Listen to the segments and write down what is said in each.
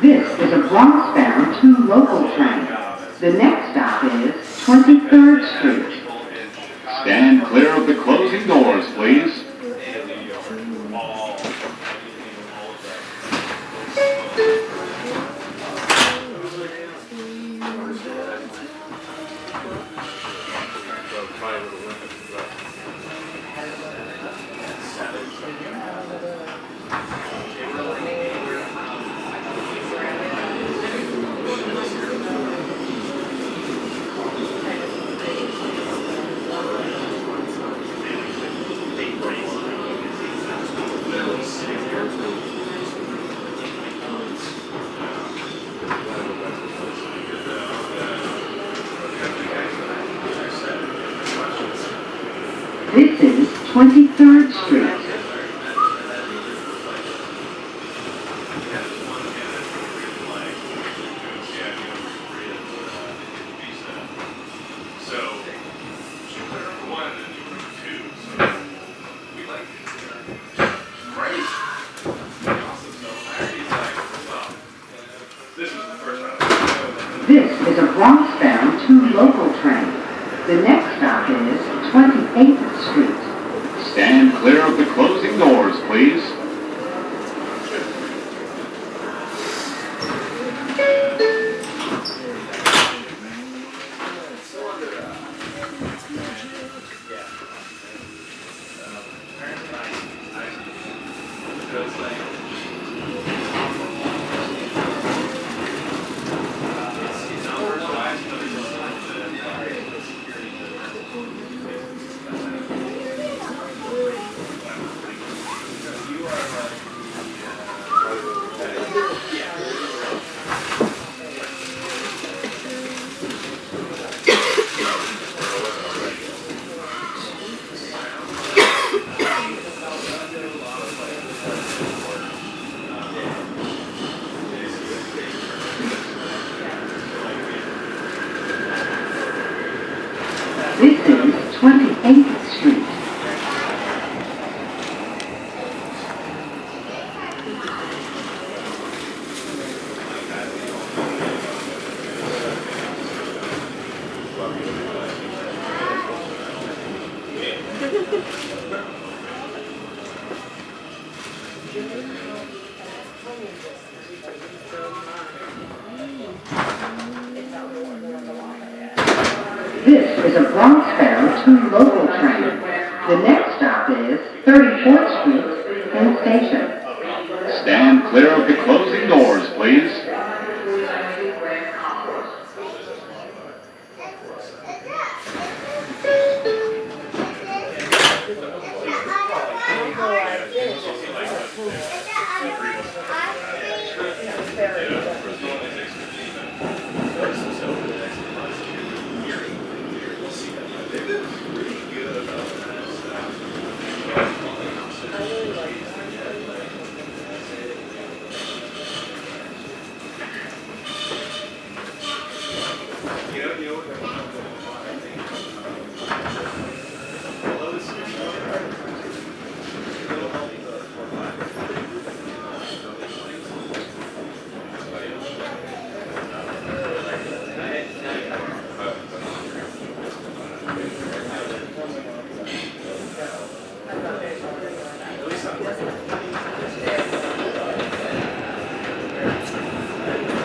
This is a Bronx-bound 2 local train. The next stop is 23rd Street. Stand clear of the closing doors, please. This is 23rd Street. This is a Bronx-bound 2 local train. The next stop is 28th Street. Stand clear of the closing doors, please. This is 28th Street. This is a Bronx-bound 2 local train. The next stop is 34th Street and Station. Stand clear of the closing doors, please.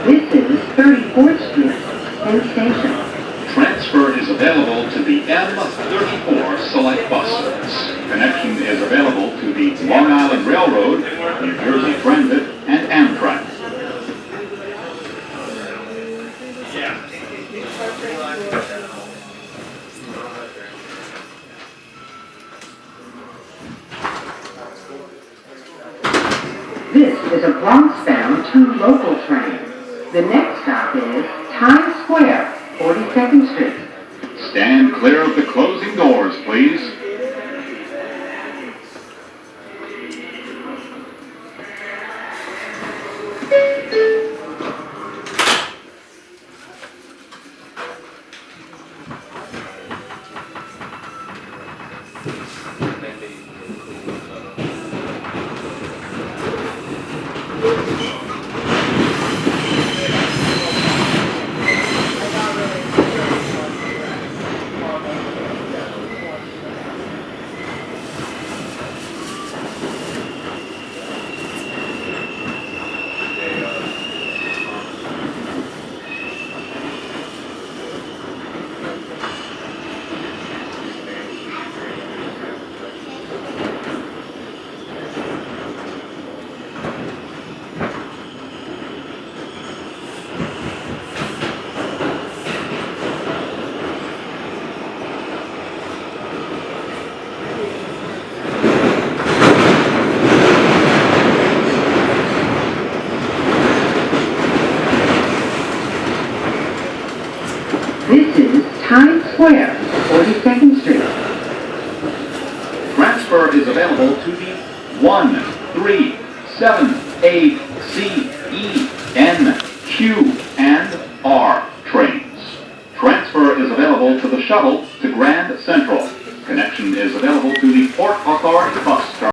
This is 34th Street and Station. Transfer is available to the M34 Select Bus Service. Connection is available to the Long Island Railroad, New Jersey Transit, and Amtrak. This is a Bronx-bound 2 local train. The next Square, 42nd Street. Transfer is available to the 1, 3, 7, A, C, E, N, Q, and R trains. Transfer is available to the shuttle to Grand Central. Connection is available to the Port Authority bus terminal.